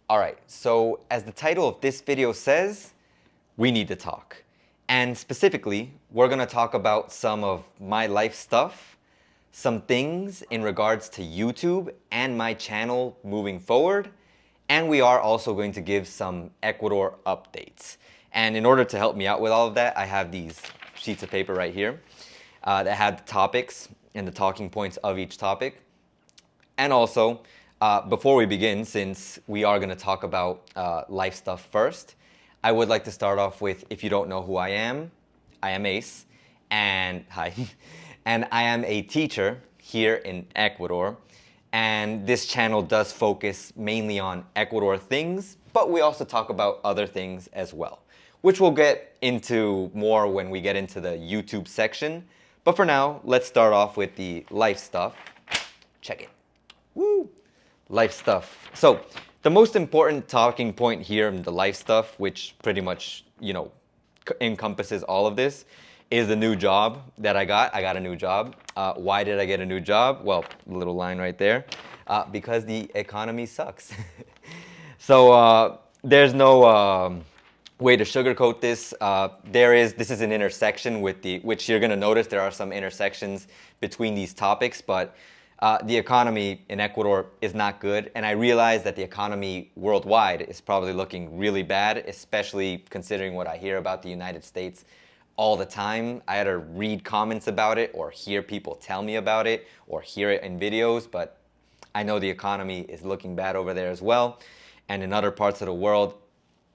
All right, so as the title of this video says, we need to talk. And specifically, we're gonna talk about some of my life stuff, some things in regards to YouTube and my channel moving forward, and we are also going to give some Ecuador updates. And in order to help me out with all of that, I have these sheets of paper right here that have the topics and the talking points of each topic. And also, before we begin, since we are going to talk about life stuff first, I would like to start off with, if you don't know who I am Ace, and hi, and I am a teacher here in Ecuador. And this channel does focus mainly on Ecuador things, but we also talk about other things as well, which we'll get into more when we get into the YouTube section. But for now, let's start off with the life stuff. Check it. Woo! Life stuff. So the most important talking point here in the life stuff, which pretty much, encompasses all of this, is the new job that I got. I got a new job. Why did I get a new job? Well, little line right there. Because the economy sucks. So there's no way to sugarcoat this. This is an intersection with which you're gonna notice there are some intersections between these topics, but the economy in Ecuador is not good, and I realize that the economy worldwide is probably looking really bad, especially considering what I hear about the United States all the time. I had to read comments about it or hear people tell me about it or hear it in videos, but I know the economy is looking bad over there as well, and in other parts of the world,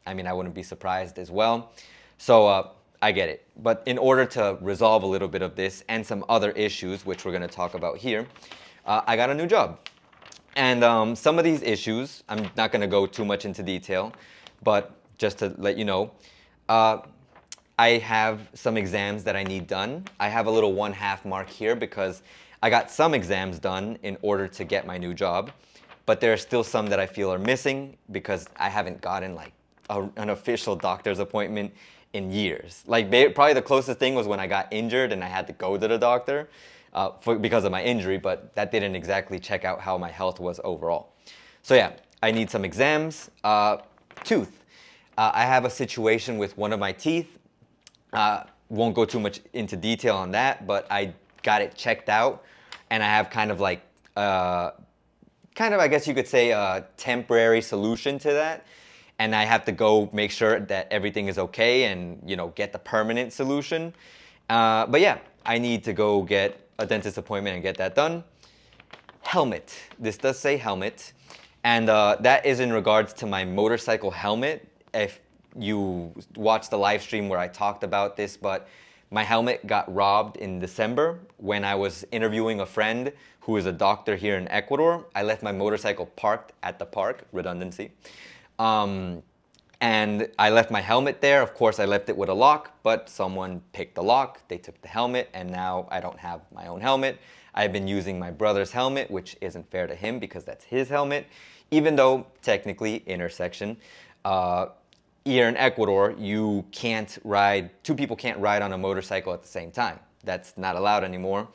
I mean, I wouldn't be surprised as well. So I get it. But in order to resolve a little bit of this and some other issues, which we're going to talk about here, I got a new job. And some of these issues, I'm not going to go too much into detail, but just to let you know, I have some exams that I need done. I have a little 1/2 mark here because I got some exams done in order to get my new job, but there are still some that I feel are missing because I haven't gotten like an official doctor's appointment in years. Like probably the closest thing was when I got injured and I had to go to the doctor because of my injury, but that didn't exactly check out how my health was overall. So yeah, I need some exams. Tooth. I have a situation with one of my teeth. Won't go too much into detail on that, but I got it checked out, and I have kind of, I guess you could say, a temporary solution to that. And I have to go make sure that everything is okay and, get the permanent solution. But yeah, I need to go get a dentist appointment and get that done. Helmet. This does say helmet. And that is in regards to my motorcycle helmet. If you watched the live stream where I talked about this, but my helmet got robbed in December when I was interviewing a friend who is a doctor here in Ecuador. I left my motorcycle parked at the park, redundancy. And I left my helmet there. Of course, I left it with a lock, but someone picked the lock, they took the helmet, and now I don't have my own helmet. I've been using my brother's helmet, which isn't fair to him because that's his helmet, even though technically, intersection, here in Ecuador, two people can't ride on a motorcycle at the same time. That's not allowed anymore,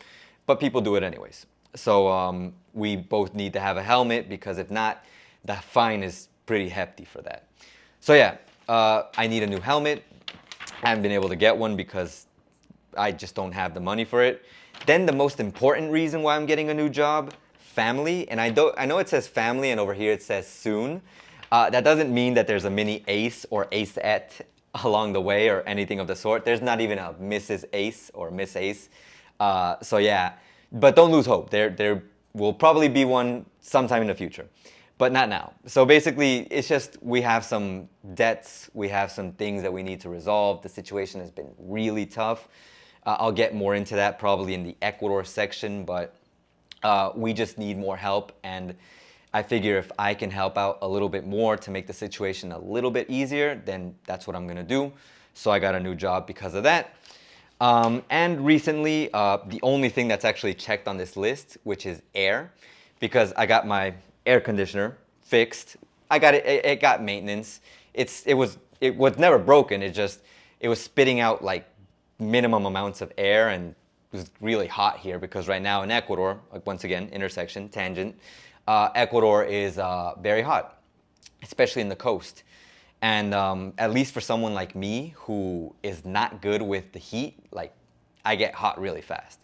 but people do it anyways. So we both need to have a helmet because if not, the fine is pretty hefty for that. So yeah, I need a new helmet. I haven't been able to get one because I just don't have the money for it. Then the most important reason why I'm getting a new job, family. And I know it says family and over here it says soon. That doesn't mean that there's a mini Ace or Aceette along the way or anything of the sort. There's not even a Mrs. Ace or Miss Ace. So yeah, but don't lose hope. There will probably be one sometime in the future, but not now. So basically, it's just we have some debts, we have some things that we need to resolve. The situation has been really tough. I'll get more into that probably in the Ecuador section, but we just need more help, and I figure if I can help out a little bit more to make the situation a little bit easier, then that's what I'm gonna do. So I got a new job because of that. And recently, the only thing that's actually checked on this list, which is air, because I got my air conditioner fixed. I got it got maintenance. It was never broken. It was spitting out like minimum amounts of air, and it was really hot here because right now in Ecuador, like once again, intersection, tangent, Ecuador is very hot. especially in the coast. And at least for someone like me who is not good with the heat, like I get hot really fast.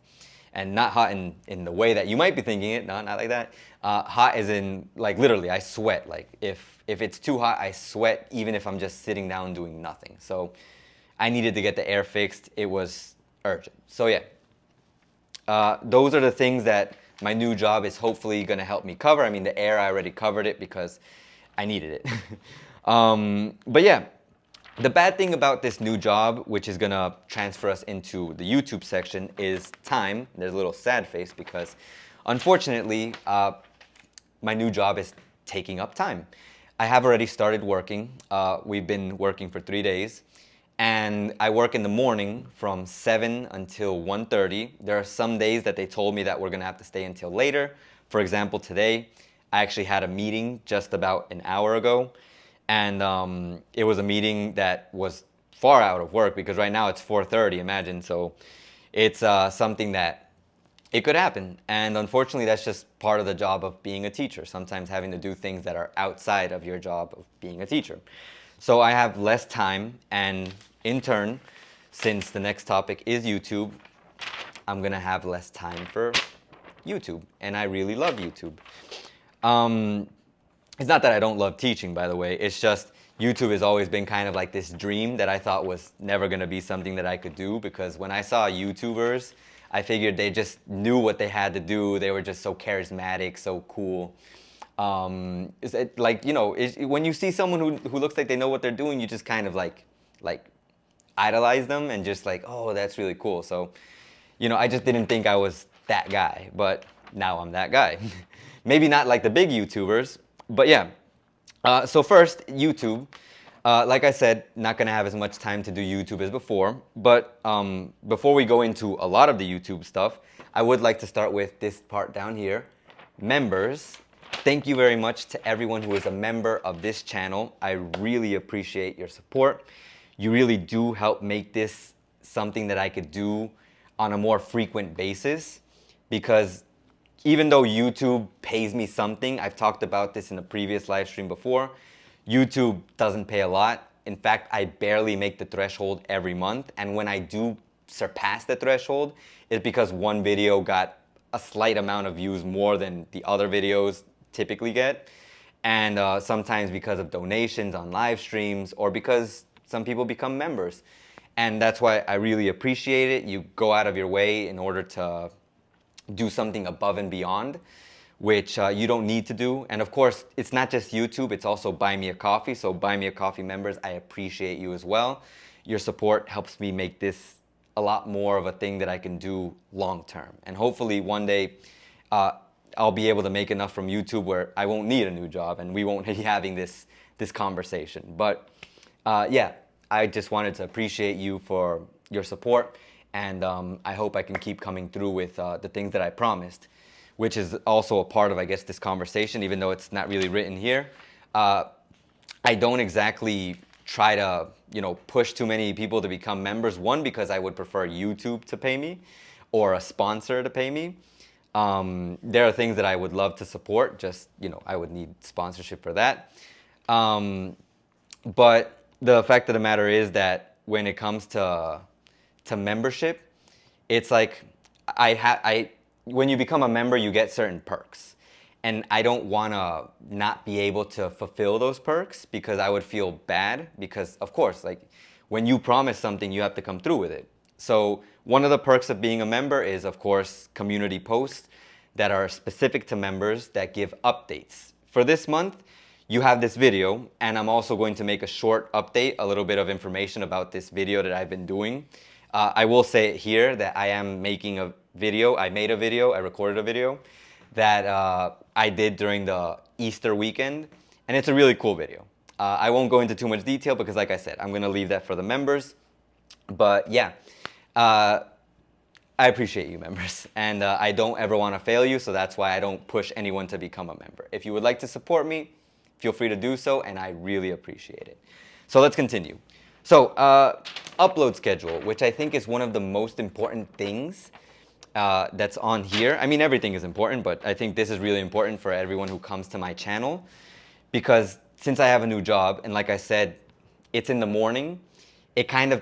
And not hot in the way that you might be thinking it, not like that. Hot as in, like literally, I sweat. Like if it's too hot, I sweat even if I'm just sitting down doing nothing. So I needed to get the air fixed. It was urgent. So yeah, those are the things that my new job is hopefully going to help me cover. I mean, the air, I already covered it because I needed it. But yeah, the bad thing about this new job, which is going to transfer us into the YouTube section, is time. There's a little sad face because unfortunately, my new job is taking up time. I have already started working. We've been working for 3 days. And I work in the morning from 7 until 1:30. There are some days that they told me that we're gonna have to stay until later. For example, today, I actually had a meeting just about an hour ago. And it was a meeting that was far out of work because right now it's 4:30, imagine. So it's something that it could happen. And unfortunately, that's just part of the job of being a teacher, sometimes having to do things that are outside of your job of being a teacher. So I have less time, and in turn, since the next topic is YouTube, I'm gonna have less time for YouTube, and I really love YouTube. It's not that I don't love teaching, by the way, it's just YouTube has always been kind of like this dream that I thought was never gonna be something that I could do, because when I saw YouTubers, I figured they just knew what they had to do, they were just so charismatic, so cool. Is it like, you know, when you see someone who looks like they know what they're doing, you just kind of like idolize them and just like, oh, that's really cool. So, you know, I just didn't think I was that guy, but now I'm that guy. Maybe not like the big YouTubers, but yeah. So first, YouTube. Like I said, not gonna have as much time to do YouTube as before, but before we go into a lot of the YouTube stuff, I would like to start with this part down here, members. Thank you very much to everyone who is a member of this channel. I really appreciate your support. You really do help make this something that I could do on a more frequent basis, because even though YouTube pays me something, I've talked about this in a previous live stream before, YouTube doesn't pay a lot. In fact, I barely make the threshold every month. And when I do surpass the threshold, it's because one video got a slight amount of views more than the other videos typically get. And sometimes because of donations on live streams, or because some people become members. And that's why I really appreciate it. You go out of your way in order to do something above and beyond, which you don't need to do. And of course, it's not just YouTube, it's also Buy Me a Coffee. So Buy Me a Coffee members, I appreciate you as well. Your support helps me make this a lot more of a thing that I can do long term. And hopefully one day I'll be able to make enough from YouTube where I won't need a new job and we won't be having this conversation. But yeah, I just wanted to appreciate you for your support. And I hope I can keep coming through with the things that I promised, which is also a part of, I guess, this conversation, even though it's not really written here. I don't exactly try to, you know, push too many people to become members. One, because I would prefer YouTube to pay me or a sponsor to pay me. There are things that I would love to support, just, you know, I would need sponsorship for that. But the fact of the matter is that when it comes to membership, it's like when you become a member, you get certain perks. And I don't want to not be able to fulfill those perks, because I would feel bad, because of course, like when you promise something, you have to come through with it. So one of the perks of being a member is, of course, community posts that are specific to members that give updates. For this month, you have this video, and I'm also going to make a short update, a little bit of information about this video that I've been doing. I will say here that I am making a video. I made a video, I recorded a video that I did during the Easter weekend, and it's a really cool video. I won't go into too much detail because, like I said, I'm gonna leave that for the members. But yeah, I appreciate you, members, and I don't ever want to fail you, so that's why I don't push anyone to become a member. If you would like to support me, feel free to do so, and I really appreciate it. So let's continue. So upload schedule, which I think is one of the most important things that's on here. I mean, everything is important, but I think this is really important for everyone who comes to my channel, because since I have a new job, and like I said, it's in the morning, it kind of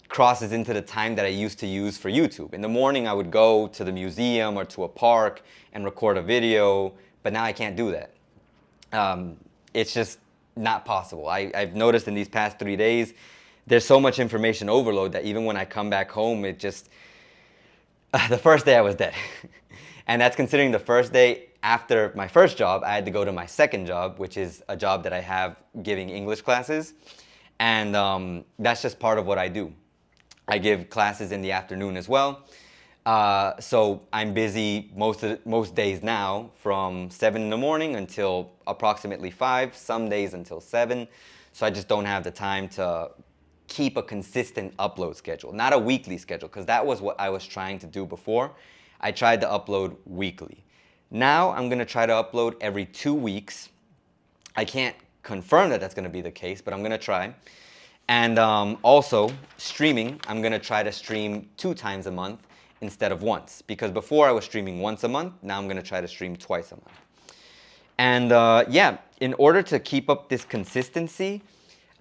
crosses into the time that I used to use for YouTube. In the morning, I would go to the museum or to a park and record a video, but now I can't do that. It's just not possible. I've noticed in these past 3 days, there's so much information overload that even when I come back home, it just, the first day I was dead. And that's considering the first day after my first job, I had to go to my second job, which is a job that I have giving English classes. And that's just part of what I do. I give classes in the afternoon as well. So I'm busy most days now from 7 in the morning until approximately 5, some days until 7. So I just don't have the time to keep a consistent upload schedule, not a weekly schedule, because that was what I was trying to do before. I tried to upload weekly. Now I'm going to try to upload every 2 weeks. I can't confirm that that's going to be the case, but I'm going to try. And also, streaming, I'm going to try to stream 2 times a month instead of once. Because before I was streaming once a month, now I'm going to try to stream twice a month. And yeah, in order to keep up this consistency,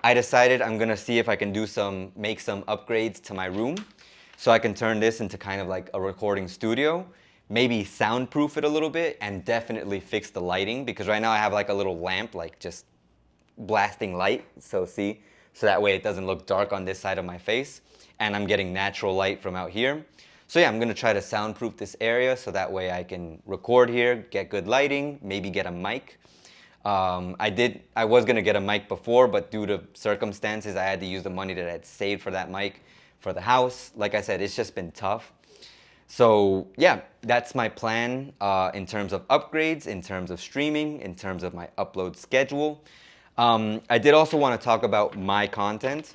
I decided I'm going to see if I can make some upgrades to my room. So I can turn this into kind of like a recording studio. Maybe soundproof it a little bit and definitely fix the lighting. Because right now I have like a little lamp, like just blasting light. So that way it doesn't look dark on this side of my face. And I'm getting natural light from out here. So yeah, I'm going to try to soundproof this area so that way I can record here, get good lighting, maybe get a mic. I was going to get a mic before, but due to circumstances, I had to use the money that I had saved for that mic for the house. Like I said, it's just been tough. So yeah, that's my plan in terms of upgrades, in terms of streaming, in terms of my upload schedule. I did also want to talk about my content.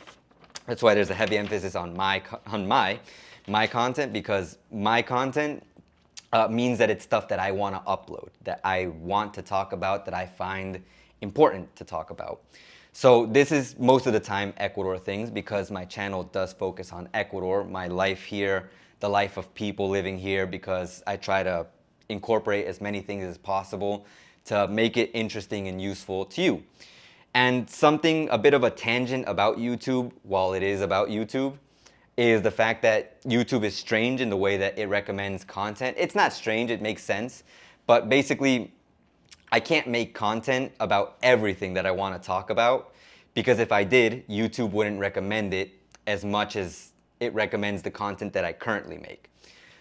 That's why there's a heavy emphasis on my content, because my content means that it's stuff that I want to upload, that I want to talk about, that I find important to talk about. So this is most of the time Ecuador things, because my channel does focus on Ecuador, my life here, the life of people living here, because I try to incorporate as many things as possible to make it interesting and useful to you. And a bit of a tangent about YouTube, while it is about YouTube, is the fact that YouTube is strange in the way that it recommends content. It's not strange, it makes sense. But basically, I can't make content about everything that I want to talk about, because if I did, YouTube wouldn't recommend it as much as it recommends the content that I currently make.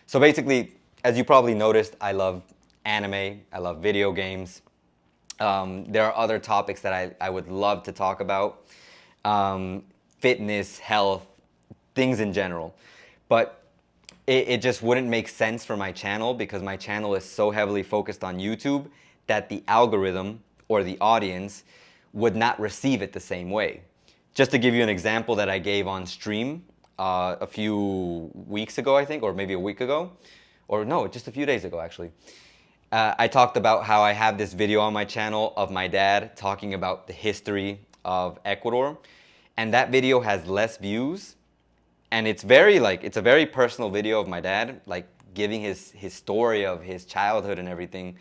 So basically, as you probably noticed, I love anime, I love video games. There are other topics that I would love to talk about. Fitness, health, things in general. But it just wouldn't make sense for my channel, because my channel is so heavily focused on YouTube that the algorithm or the audience would not receive it the same way. Just to give you an example that I gave on stream a few weeks ago, I think, or maybe a week ago, or no, just a few days ago actually. I talked about how I have this video on my channel of my dad talking about the history of Ecuador, and that video has less views, and it's a very personal video of my dad, like giving his story of his childhood and everything,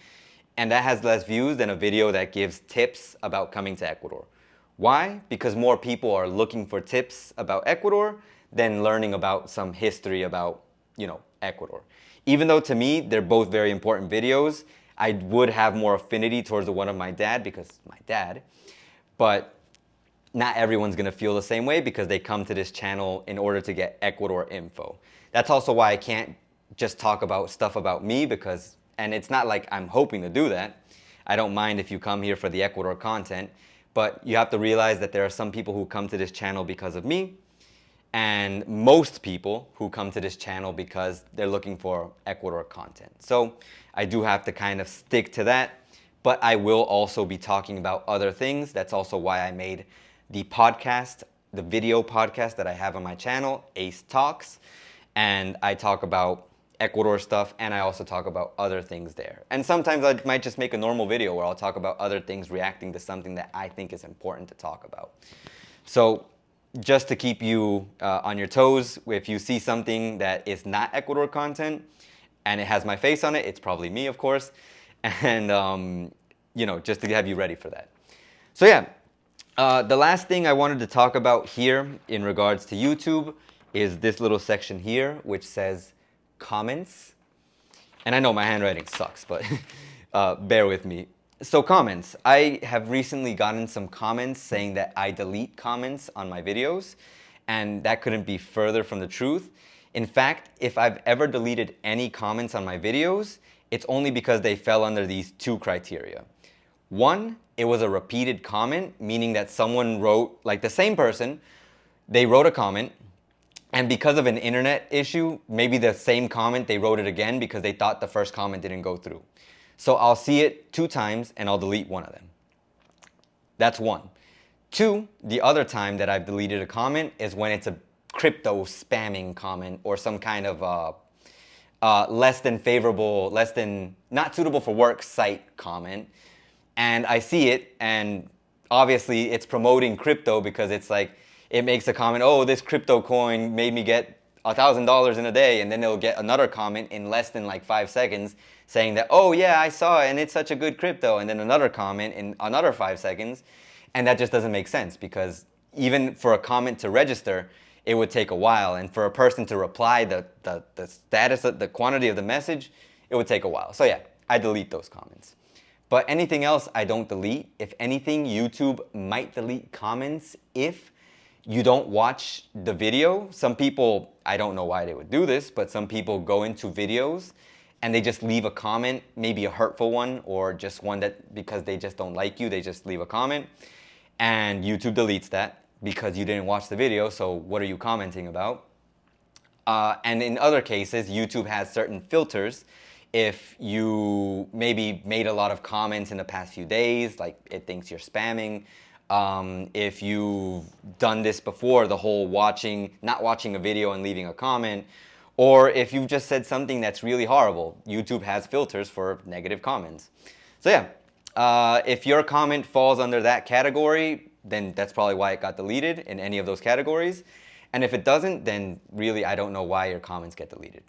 and that has less views than a video that gives tips about coming to Ecuador. Why? Because more people are looking for tips about Ecuador than learning about some history about, Ecuador. Even though to me, they're both very important videos, I would have more affinity towards the one of my dad because my dad, but not everyone's gonna feel the same way because they come to this channel in order to get Ecuador info. That's also why I can't just talk about stuff about me and it's not like I'm hoping to do that. I don't mind if you come here for the Ecuador content, but you have to realize that there are some people who come to this channel because of me, and most people who come to this channel because they're looking for Ecuador content. So I do have to kind of stick to that, but I will also be talking about other things. That's also why I made the podcast, the video podcast that I have on my channel, Ace Talks, and I talk about Ecuador stuff, and I also talk about other things there. And sometimes I might just make a normal video where I'll talk about other things reacting to something that I think is important to talk about. So just to keep you on your toes, if you see something that is not Ecuador content and it has my face on it, it's probably me, of course. And, just to have you ready for that. So yeah, the last thing I wanted to talk about here in regards to YouTube is this little section here, which says comments. And I know my handwriting sucks, but bear with me. So comments. I have recently gotten some comments saying that I delete comments on my videos, and that couldn't be further from the truth. In fact, if I've ever deleted any comments on my videos, it's only because they fell under these two criteria. One, it was a repeated comment, meaning that someone wrote, like the same person, they wrote a comment, and because of an internet issue, maybe the same comment, they wrote it again because they thought the first comment didn't go through. So I'll see it 2 times and I'll delete one of them. That's one. 2, the other time that I've deleted a comment is when it's a crypto spamming comment or some kind of less than favorable, less than not suitable for work site comment. And I see it, and obviously it's promoting crypto because it's like, it makes a comment, oh, this crypto coin made me get $1,000 in a day, and then they'll get another comment in less than like 5 seconds saying that, oh yeah, I saw it and it's such a good crypto, and then another comment in another 5 seconds, and that just doesn't make sense because even for a comment to register, it would take a while, and for a person to reply the status, the quantity of the message, it would take a while. So yeah, I delete those comments. But anything else, I don't delete. If anything, YouTube might delete comments if you don't watch the video. Some people, I don't know why they would do this, but some people go into videos and they just leave a comment, maybe a hurtful one or just one that because they just don't like you, they just leave a comment. And YouTube deletes that because you didn't watch the video, so what are you commenting about? And in other cases, YouTube has certain filters. If you maybe made a lot of comments in the past few days, like it thinks you're spamming. If you've done this before, the whole not watching a video and leaving a comment, or if you've just said something that's really horrible, YouTube has filters for negative comments. So yeah, if your comment falls under that category, then that's probably why it got deleted in any of those categories. And if it doesn't, then really I don't know why your comments get deleted.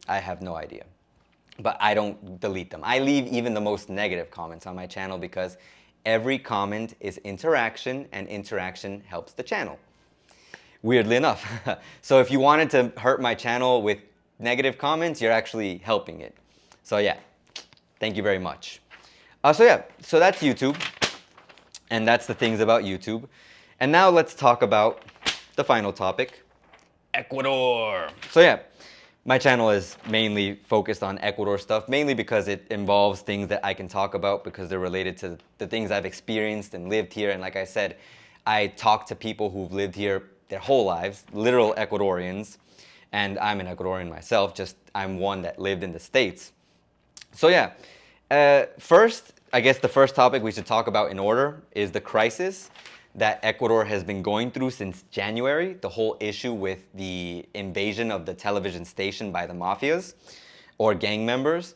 I have no idea. But I don't delete them. I leave even the most negative comments on my channel because every comment is interaction, and interaction helps the channel. Weirdly enough. So if you wanted to hurt my channel with negative comments, you're actually helping it. So yeah, thank you very much. So yeah, so that's YouTube. And that's the things about YouTube. And now let's talk about the final topic, Ecuador. So yeah, my channel is mainly focused on Ecuador stuff, mainly because it involves things that I can talk about because they're related to the things I've experienced and lived here. And like I said, I talk to people who've lived here their whole lives, literal Ecuadorians. And I'm an Ecuadorian myself, just I'm one that lived in the States. So yeah, first, I guess the first topic we should talk about in order is the crisis that Ecuador has been going through since January, the whole issue with the invasion of the television station by the mafias or gang members.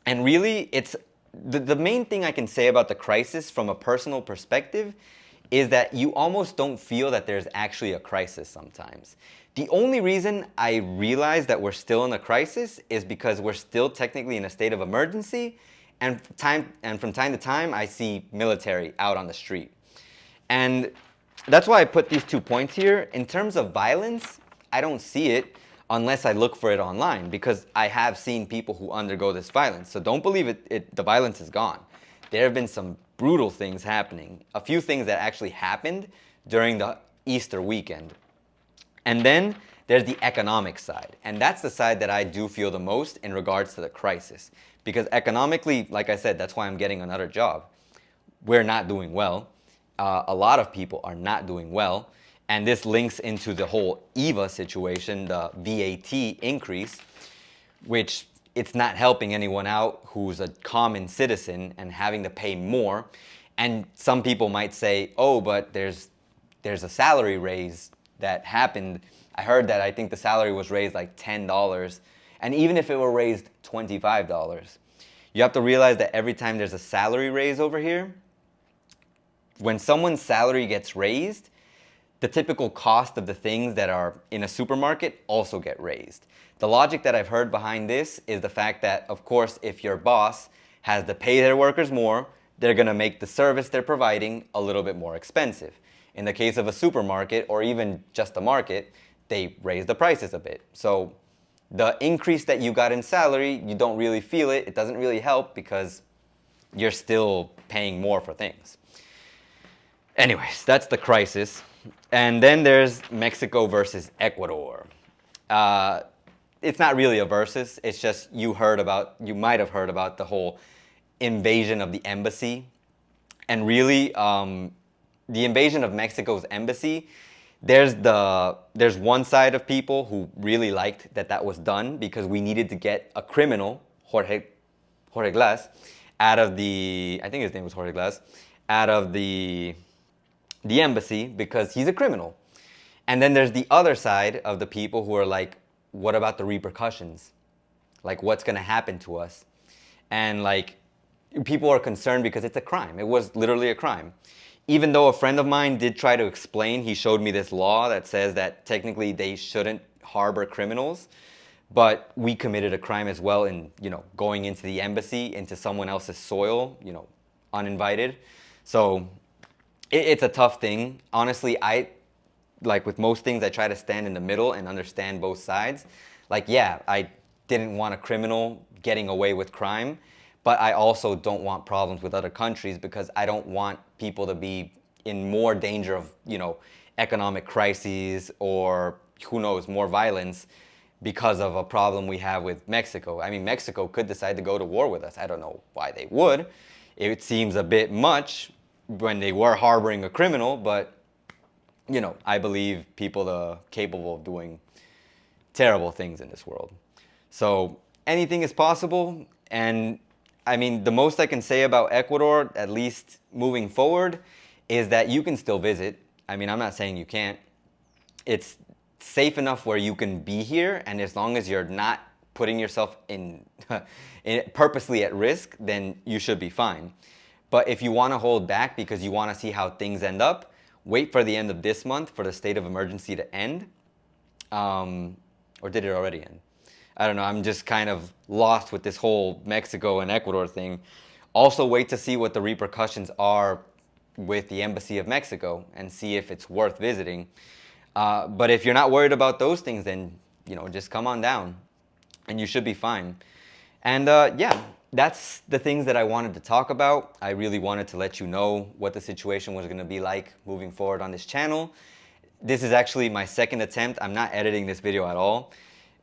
And really, it's the main thing I can say about the crisis from a personal perspective is that you almost don't feel that there's actually a crisis sometimes. The only reason I realize that we're still in a crisis is because we're still technically in a state of emergency, and from time to time I see military out on the street. And that's why I put these 2 points here. In terms of violence, I don't see it unless I look for it online, because I have seen people who undergo this violence. So don't believe the violence is gone. There have been some brutal things happening. A few things that actually happened during the Easter weekend. And then there's the economic side. And that's the side that I do feel the most in regards to the crisis. Because economically, like I said, that's why I'm getting another job. We're not doing well. A lot of people are not doing well. And this links into the whole EVA situation, the VAT increase, which it's not helping anyone out who's a common citizen and having to pay more. And some people might say, oh, but there's a salary raise that happened. I heard that I think the salary was raised like $10. And even if it were raised $25, you have to realize that every time there's a salary raise over here, when someone's salary gets raised, the typical cost of the things that are in a supermarket also get raised. The logic that I've heard behind this is the fact that, of course, if your boss has to pay their workers more, they're going to make the service they're providing a little bit more expensive. In the case of a supermarket or even just a market, they raise the prices a bit. So the increase that you got in salary, you don't really feel it. It doesn't really help because you're still paying more for things. Anyways, that's the crisis. And then there's Mexico versus Ecuador. It's not really a versus. It's just you might have heard about the whole invasion of the embassy. And really, the invasion of Mexico's embassy, there's one side of people who really liked that was done because we needed to get a criminal, Jorge Glass, out of I think his name was Jorge Glass, out of the embassy because he's a criminal. And then there's the other side of the people who are like, what about the repercussions? Like, what's going to happen to us? And like, people are concerned because it's a crime. It was literally a crime. Even though a friend of mine did try to explain, he showed me this law that says that technically they shouldn't harbor criminals, but we committed a crime as well in, going into the embassy, into someone else's soil, uninvited. So it's a tough thing. Honestly, like with most things, I try to stand in the middle and understand both sides. Like, yeah, I didn't want a criminal getting away with crime, but I also don't want problems with other countries because I don't want people to be in more danger of, economic crises or who knows, more violence because of a problem we have with Mexico. I mean, Mexico could decide to go to war with us. I don't know why they would. It seems a bit much when they were harboring a criminal, but, I believe people are capable of doing terrible things in this world. So anything is possible. And I mean, the most I can say about Ecuador, at least moving forward, is that you can still visit. I mean, I'm not saying you can't. It's safe enough where you can be here, and as long as you're not putting yourself in purposely at risk, then you should be fine. But if you want to hold back because you want to see how things end up, wait for the end of this month for the state of emergency to end. Or did it already end? I don't know. I'm just kind of lost with this whole Mexico and Ecuador thing. Also, wait to see what the repercussions are with the Embassy of Mexico and see if it's worth visiting. But if you're not worried about those things, then, just come on down and you should be fine. And yeah, that's the things that I wanted to talk about. I really wanted to let you know what the situation was going to be like moving forward on this channel. This is actually my second attempt. I'm not editing this video at all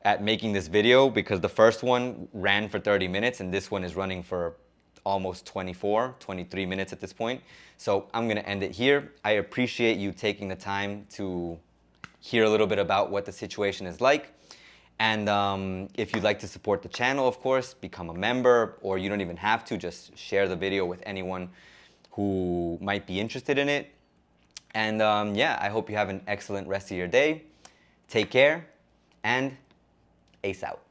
at making this video because the first one ran for 30 minutes and this one is running for almost 23 minutes at this point. So I'm going to end it here. I appreciate you taking the time to hear a little bit about what the situation is like. And if you'd like to support the channel, of course, become a member, or you don't even have to, just share the video with anyone who might be interested in it. And yeah, I hope you have an excellent rest of your day. Take care, and ace out.